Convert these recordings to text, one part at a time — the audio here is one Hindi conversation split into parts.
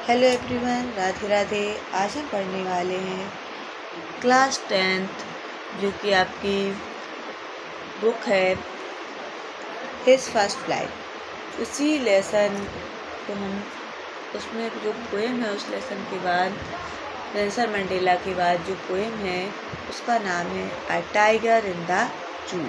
Hello everyone, Radhe Radhe. आज हम पढ़ने वाले हैं क्लास 10th, जो कि आपकी बुक है हिज फर्स्ट फ्लाइट। उसी लेसन को हम उसमें जो पोएम है उस लेसन के बाद नेल्सन मंडेला के बाद जो पोएम है उसका नाम है a tiger in the zoo.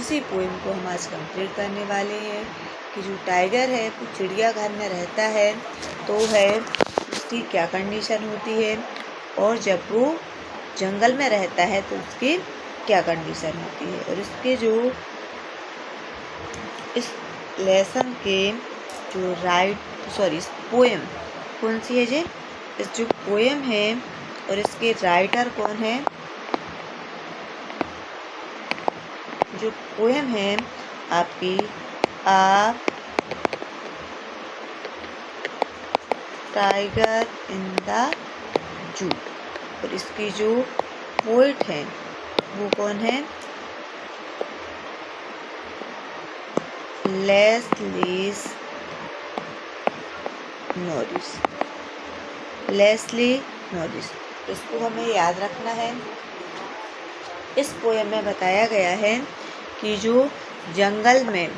उसी पोएम को हम आज कंप्लीट करने वाले हैं कि जो टाइगर है वो चिड़ियाघर में रहता है तो है उसकी क्या कंडीशन होती है, और जब वो जंगल में रहता है तो उसकी क्या कंडीशन होती है। और इसके जो इस लेसन के जो इस पोएम कौन सी है जी, इस जो पोएम है और इसके राइटर कौन है, जो पोएम है आपकी आ टाइगर इन द जू, और इसकी जो पोइट है वो कौन है, लेस्ली नॉरिस। इसको हमें याद रखना है। इस पोएम में बताया गया है कि जो जंगल में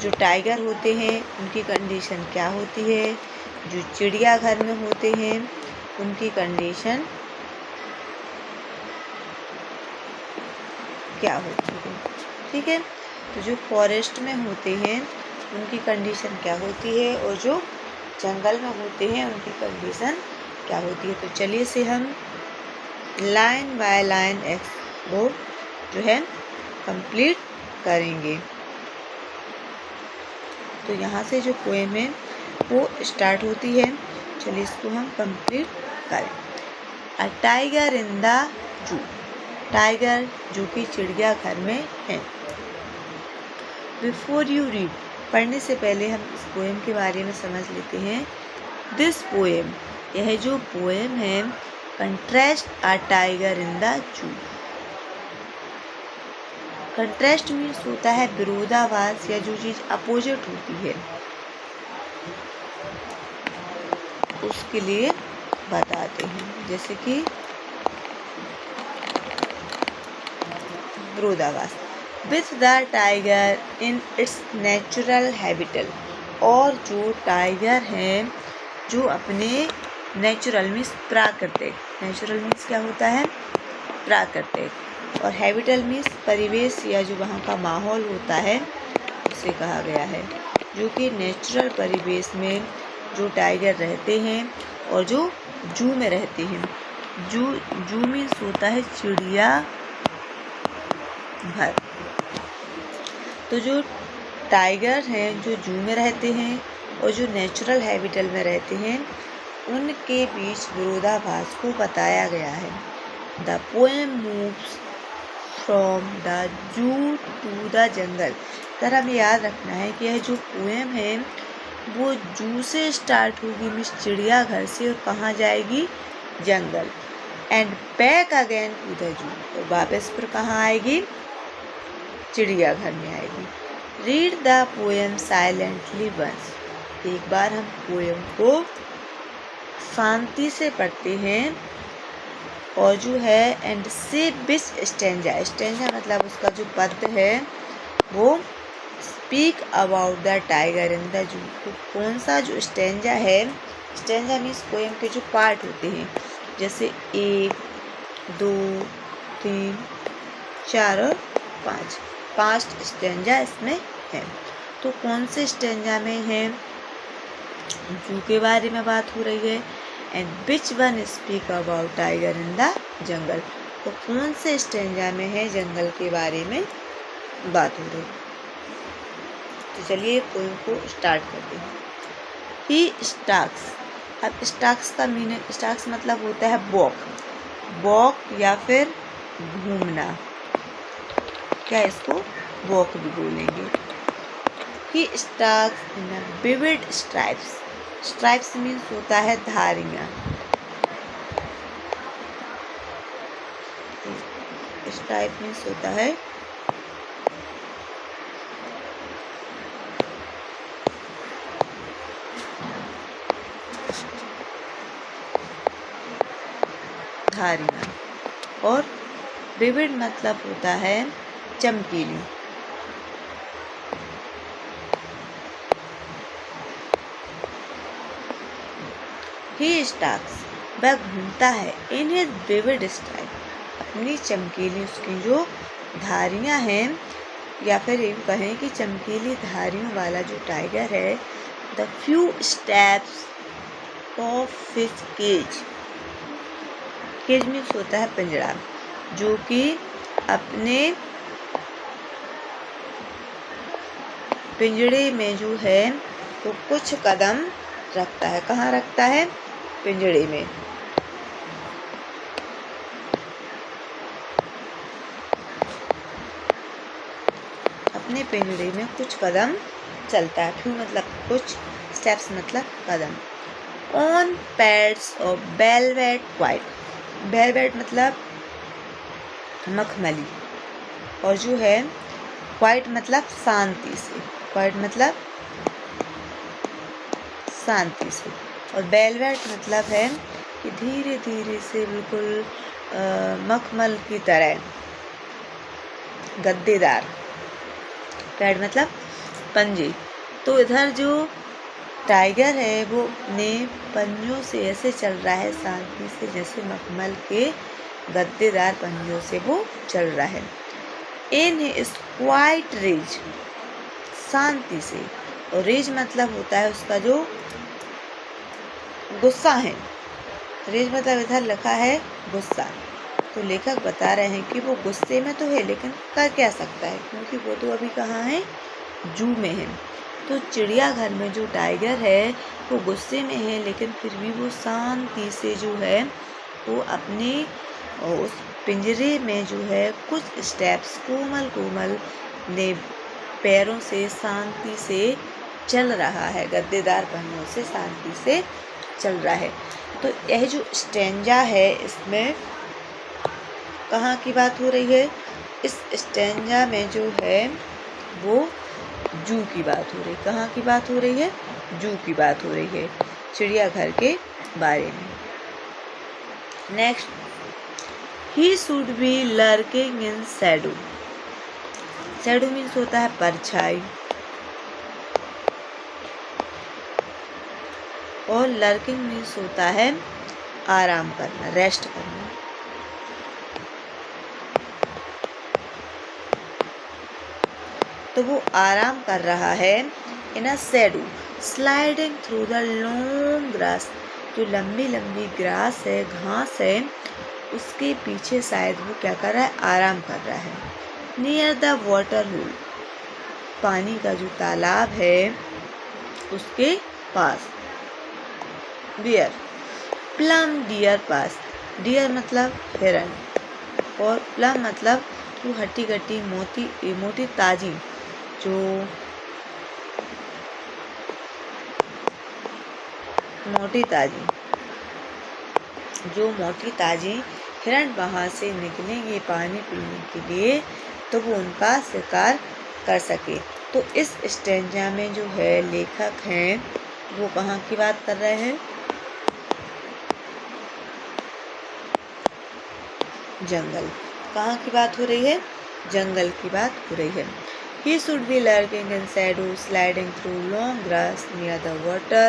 जो टाइगर होते हैं उनकी कंडीशन क्या होती है, जो चिड़ियाघर में होते हैं उनकी कंडीशन क्या होती है। ठीक है, तो जो फॉरेस्ट में होते हैं उनकी कंडीशन क्या होती है और जो जंगल में होते हैं उनकी कंडीशन क्या होती है। तो चलिए से हम लाइन बाय लाइन वो जो है कंप्लीट करेंगे। तो यहाँ से जो पोएम है वो स्टार्ट होती है। चलिए इसको हम कंप्लीट करें। A tiger in the zoo, tiger जो कि चिड़ियाघर में है। बिफोर यू रीड, पढ़ने से पहले हम इस पोएम के बारे में समझ लेते हैं। दिस पोएम, यह जो पोएम है, contrast a tiger in the zoo. Contrast means होता है विरोधाभास या जो चीज अपोजिट होती है उसके लिए बताते हैं। जैसे कि विरोधाभास, with the tiger in its natural habitat, और जो टाइगर है जो अपने नेचुरल मीन्स प्राकृतिक, नेचुरल मीन्स क्या होता है, प्राकृतिक, और हैबिटल मीन्स परिवेश या जो वहाँ का माहौल होता है उसे कहा गया है। जो कि नेचुरल परिवेश में जो टाइगर रहते हैं और जो जू में रहते हैं। जू मीन्स होता है चिड़िया घर। तो जो टाइगर हैं जो जू में रहते हैं और जो नेचुरल हैबिटल में रहते हैं उनके बीच विरोधाभास को बताया गया है। The poem moves from the zoo to the jungle. तर हमें याद रखना है कि यह जो पोएम है वो जू से स्टार्ट होगी, मीन्स चिड़ियाघर से, और कहाँ जाएगी, जंगल, and back again to the zoo, और वापस पर कहाँ आएगी, चिड़ियाघर में आएगी। Read the poem silently once, एक बार हम पोएम को शांति से पढ़ते हैं। और जो है एंड से विच स्टेंजा, स्टेंजा मतलब उसका जो पद है वो speak about the tiger in the zoo. तो कौन सा जो स्टेंजा है, स्टेंजा मीन्स पोएम के जो पार्ट होते हैं, जैसे 1, 2, 3, 4 और 5 स्टेंजा इसमें है। तो कौन से स्टेंजा में है, जू के बारे में बात हो रही है। And which one speak about tiger in the jungle, तो कौन से स्टेंजा में है जंगल के बारे में बात हो रही है। तो चलिए पोएम को स्टार्ट करते हैं। ही स्टाक्स, अब स्टाक्स का मीनिंग, स्टाक्स मतलब होता है वॉक या फिर घूमना, क्या इसको वॉक भी बोलेंगे। ही स्टाक्स इन विविड स्ट्राइप्स, स्ट्राइप्स मीन्स होता है धारियाँ, स्ट्राइप मीन्स होता है धारियाँ। और विविड मतलब होता है चमकीली। ही स्टार्क्स, वह घूमता है इन हिज विविड स्टाइल, अपनी चमकीली उसकी जो धारियाँ हैं, या फिर ये कहें कि चमकीली धारियों वाला जो टाइगर है, the few steps of his cage. Cage means होता है पिंजड़ा, जो कि अपने पिंजड़े में जो है वो कुछ कदम रखता है। कहाँ रखता है? पिंजड़े में। अपने पिंजड़े में कुछ कदम चलता है। फ्यू मतलब कुछ, स्टेप्स मतलब कदम। On pads of velvet white, velvet मतलब मखमली, और जो है व्हाइट मतलब शांति से, व्हाइट मतलब शांति से, और वेलवेट मतलब है कि धीरे धीरे से बिल्कुल मखमल की तरह गद्देदार। पैड मतलब पंजे। तो इधर जो टाइगर है वो अपने पंजों से ऐसे चल रहा है शांति से, जैसे मखमल के गद्देदार पंजों से वो चल रहा है। इन इज क्वाइट रेज, शांति से, और रेज मतलब होता है उसका जो गुस्सा है। रेज मतलब इधर लिखा है गुस्सा। तो लेखक बता रहे हैं कि वो गुस्से में तो है, लेकिन कर क्या सकता है, क्योंकि वो तो अभी कहाँ है? जू में है। तो चिड़ियाघर में जो टाइगर है वो गुस्से में है, लेकिन फिर भी वो शांति से जो है वो अपने उस पिंजरे में जो है कुछ स्टेप्स कोमल कोमल ने पैरों से शांति से चल रहा है, गद्देदार पंजों से शांति से चल रहा है। तो यह जो स्टेंजा है, इसमें कहाँ की बात हो रही है? इस स्टेंजा में जो है वो जू की बात हो रही। कहाँ की बात हो रही है? जू की बात हो रही है, चिड़ियाघर के बारे में। Next, he should be lurking in Shadow. Shadow means होता है परछाई, और लर्किंग मीन्स होता है आराम करना, रेस्ट करना। तो वो आराम कर रहा है in a shadow sliding through the long grass, जो लंबी लंबी ग्रास है, घास है, उसके पीछे शायद वो क्या कर रहा है? आराम कर रहा है। नियर द वाटर होल, पानी का जो तालाब है उसके पास। डियर, प्लम डियर पास, डियर मतलब हिरन, और प्लम मतलब वो हट्टी कट्टी मोटी ताजी, जो मोटी ताजी हिरन वहाँ से निकलेंगे पानी पीने के लिए, तो वो उनका शिकार कर सके। तो इस स्टेंजा में जो है लेखक हैं वो कहाँ की बात कर रहे हैं? जंगल। कहाँ की बात हो रही है? जंगल की बात हो रही है। He should be lurking in shadow, sliding through long grass near the water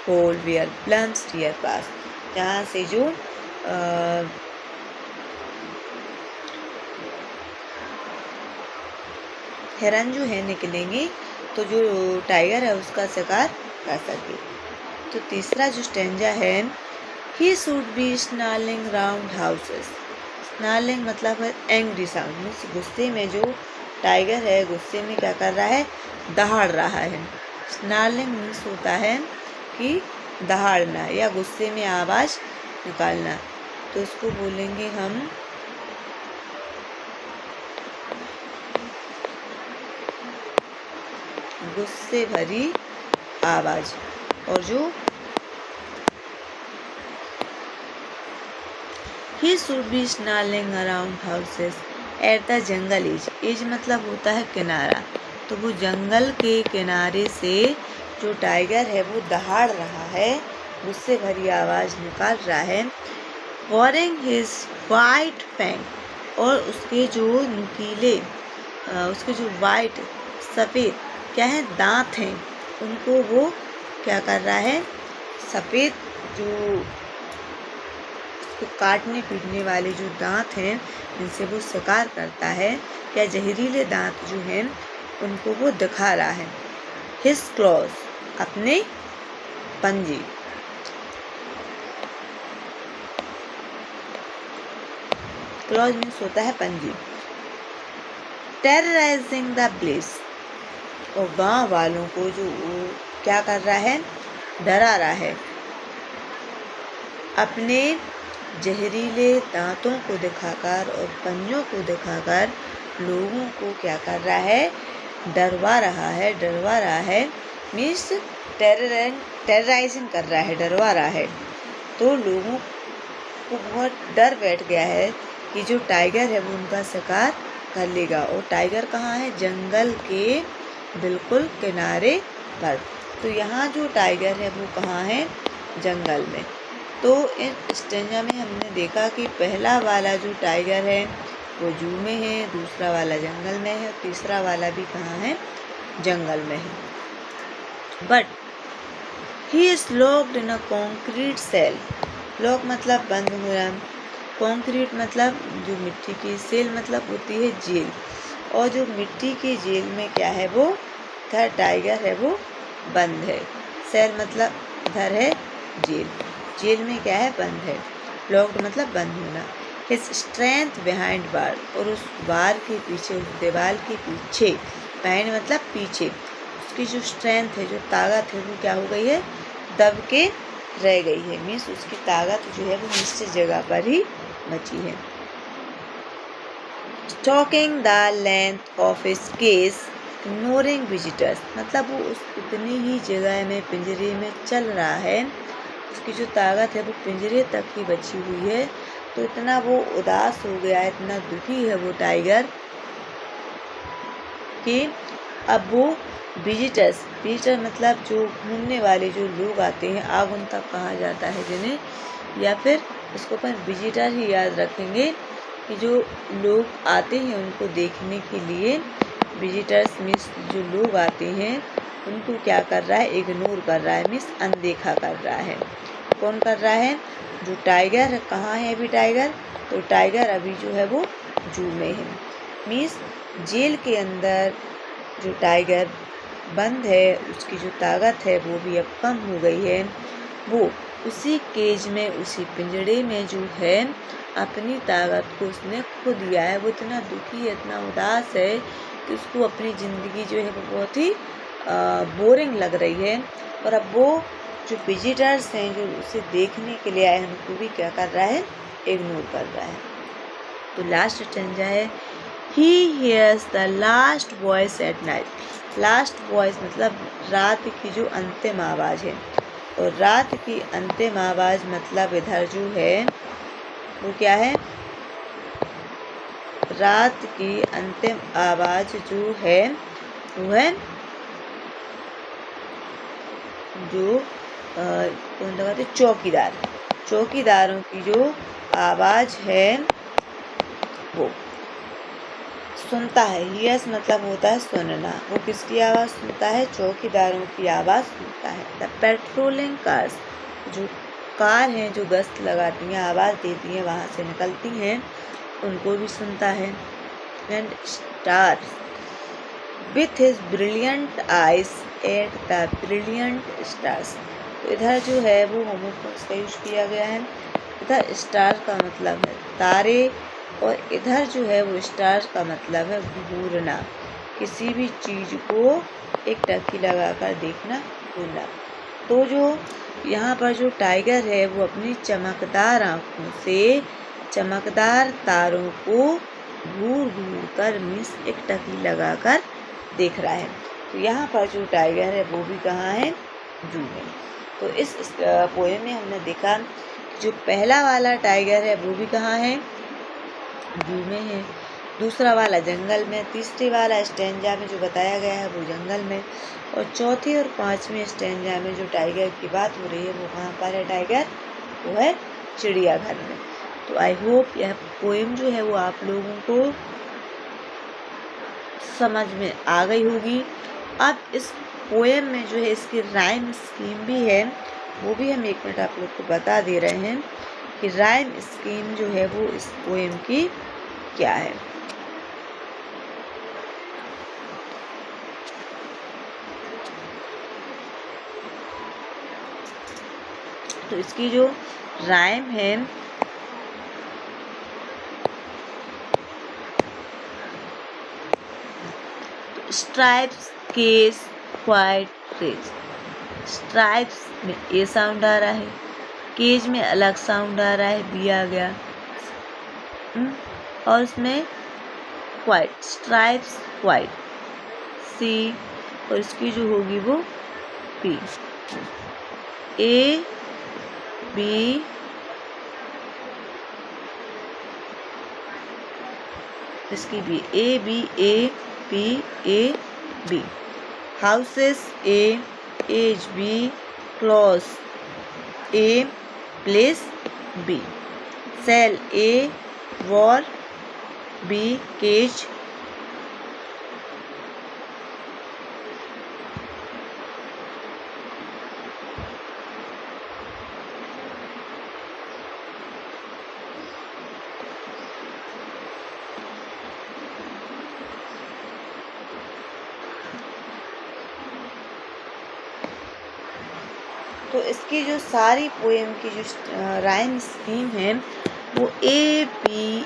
hole where plums deer pass. जहाँ से जो हिरन जो है निकलेंगे, तो जो टाइगर है उसका शिकार कर सके। तो तीसरा जो स्टेंजा है, He should be snarling round houses. Snarling मतलब है एंग्री साउंड, मीन्स गुस्से में जो टाइगर है गुस्से में क्या कर रहा है? दहाड़ रहा है। स्नार्लिंग मीन्स होता है कि दहाड़ना या गुस्से में आवाज़ निकालना। तो इसको बोलेंगे हम गुस्से भरी आवाज़। और जो He should be snarling around houses at the jungle edge. Edge मतलब होता है किनारा। तो वो जंगल के किनारे से जो टाइगर है वो दहाड़ रहा है गुस्से भरी आवाज़ निकाल रहा है। Pouring his white fang, और उसके जो नुकीले उसके जो वाइट सफ़ेद क्या है दांत हैं, उनको वो क्या कर रहा है, सफ़ेद जो उसको काटने पीटने वाले जो दांत हैं जिनसे वो शिकार करता है, या जहरीले दांत जो हैं उनको वो दिखा रहा है। His claws, अपने पंजे। क्लॉज मीन्स होता है पंजे। टेरराइजिंग द प्लेस, और गांव वालों को जो क्या कर रहा है, डरा रहा है। अपने जहरीले दांतों को दिखाकर और पंजों को दिखाकर लोगों को क्या कर रहा है, डरवा रहा है मीन्स टेरराइजिंग कर रहा है, डरवा रहा है। तो लोगों को बहुत डर बैठ गया है कि जो टाइगर है वो उनका शिकार कर लेगा। और टाइगर कहाँ है, जंगल के बिल्कुल किनारे पर। तो यहाँ जो टाइगर है वो कहाँ है, जंगल में। तो इस स्टेंजा में हमने देखा कि पहला वाला जो टाइगर है वो जू में है, दूसरा वाला जंगल में है, तीसरा वाला भी कहाँ है, जंगल में है। But he is locked in a concrete cell. Lock मतलब बंद हो रहा, कॉन्क्रीट मतलब जो मिट्टी की, सेल मतलब होती है जेल। और जो मिट्टी की जेल में क्या है, वो इधर टाइगर है वो बंद है। सेल मतलब इधर है जेल, जेल में क्या है, बंद है। लॉक्ड मतलब बंद होना। हिज स्ट्रेंथ बिहाइंड बार, और उस बार के पीछे, उस दीवार के पीछे, बिहाइंड मतलब पीछे, उसकी जो स्ट्रेंथ है, जो ताकत है वो क्या हो गई है, दब के रह गई है। मीन्स उसकी ताकत जो है वो निश्चित जगह पर ही बची है। Stalking the length of his cage ignoring visitors, मतलब वो उस उतनी ही जगह में पिंजरे में चल रहा है, उसकी जो ताकत है वो पिंजरे तक ही बची हुई है। तो इतना वो उदास हो गया है, इतना दुखी है वो टाइगर कि अब वो विजिटर्स मतलब जो घूमने वाले जो लोग आते हैं, आगुन तक कहा जाता है जिन्हें, या फिर उसको अपन विजिटर ही याद रखेंगे कि जो लोग आते हैं उनको देखने के लिए, विजिटर्स मीन्स जो लोग आते हैं उनको क्या कर रहा है, इग्नोर कर रहा है, मीन्स अनदेखा कर रहा है। कौन कर रहा है, जो टाइगर है। कहाँ है अभी टाइगर, तो टाइगर अभी जो है वो जू में है। मीन्स जेल के अंदर जो टाइगर बंद है, उसकी जो ताकत है वो भी अब कम हो गई है। वो उसी केज में, उसी पिंजड़े में जो है अपनी ताकत को उसने खो दिया है। वो इतना दुखी है, इतना उदास है कि उसको अपनी ज़िंदगी जो है वो बहुत ही बोरिंग लग रही है। और अब वो जो विजिटर्स हैं जो उसे देखने के लिए आए हैं उनको भी क्या कर रहा है, इग्नोर कर रहा है। तो लास्ट स्टेंजा है, he hears the last voice at night. Last voice मतलब रात की जो अंतिम आवाज़ है, और रात की अंतिम आवाज़ मतलब इधर जो है वो क्या है, रात की अंतिम आवाज़ जो है वो है जो कौन लगाते, चौकीदार, चौकीदारों की जो आवाज़ है वो सुनता है। यस मतलब होता है सुनना। वो किसकी आवाज़ सुनता है, चौकीदारों की आवाज़ सुनता है। द पेट्रोलिंग कार्स, जो कार हैं जो गश्त लगाती हैं, आवाज़ देती हैं, वहाँ से निकलती हैं, उनको भी सुनता है। And stars with his brilliant eyes at the brilliant stars. तो इधर जो है वो होमोफोन्स का यूज किया गया है। इधर स्टार का मतलब है तारे, और इधर जो है वो स्टार का मतलब है घूरना, किसी भी चीज़ को एक टकी लगाकर देखना, घूरना। तो जो यहाँ पर जो टाइगर है वो अपनी चमकदार आँखों से चमकदार तारों को घूर घूर कर मीन्स एक टकी लगाकर देख रहा है। तो यहाँ पर जो टाइगर है वो भी कहाँ है, जू में। तो इस पोएम में हमने देखा जो पहला वाला टाइगर है वो भी कहाँ है, जू में है। दूसरा वाला जंगल में, तीसरे वाला स्टेंजा में जो बताया गया है वो जंगल में, और चौथे और पांचवें स्टेंजा में जो टाइगर की बात हो रही है वो कहाँ पर है टाइगर, वो है चिड़ियाघर में। तो आई होप यह पोएम जो है वो आप लोगों को समझ में आ गई होगी। अब इस पोएम में जो है इसकी राइम स्कीम भी है, वो भी हम 1 मिनट आप लोग को बता दे रहे हैं कि राइम स्कीम जो है वो इस पोएम की क्या है। तो इसकी जो राइम है stripes, cage, quiet, rage. Stripes में ए साउंड आ रहा है, केज में अलग साउंड आ रहा है, बी आ गया, और इसमें क्वाइट, स्ट्राइप्स क्वाइट, सी, और इसकी जो होगी वो पी। ए बी इसकी B, A B A B A B. Houses A, edge B, cloth A, place B. Cell A, war B, cage तो इसकी जो सारी पोएम की जो राइम स्कीम है वो ए बी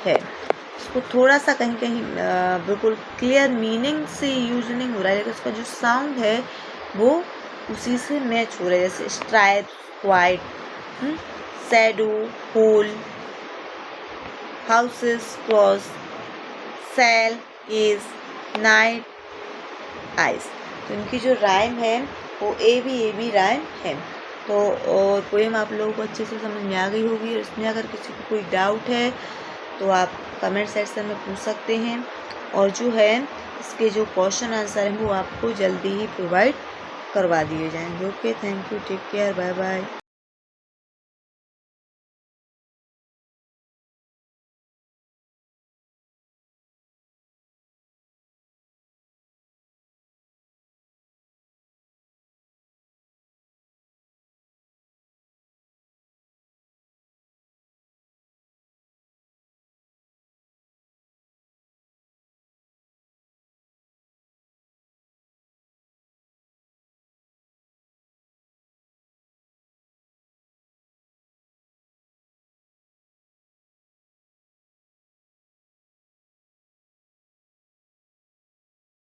है। इसको थोड़ा सा कहीं कहीं बिल्कुल क्लियर मीनिंग से यूज नहीं हो रहा है, लेकिन उसका जो साउंड है वो उसी से मैच हो रहा है, जैसे stripe, quiet, shadow, hole, houses, claws, cell, cage, night, ice. तो इनकी जो राइम है वो ए बी राइम है। तो और पोएम आप लोगों को अच्छे से समझ में आ गई होगी, और इसमें अगर किसी को कोई डाउट है तो आप कमेंट सेक्शन में पूछ सकते हैं, और जो है इसके जो क्वेश्चन आंसर हैं वो आपको जल्दी ही प्रोवाइड करवा दिए जाएंगे। Okay, thank you, take care, bye bye.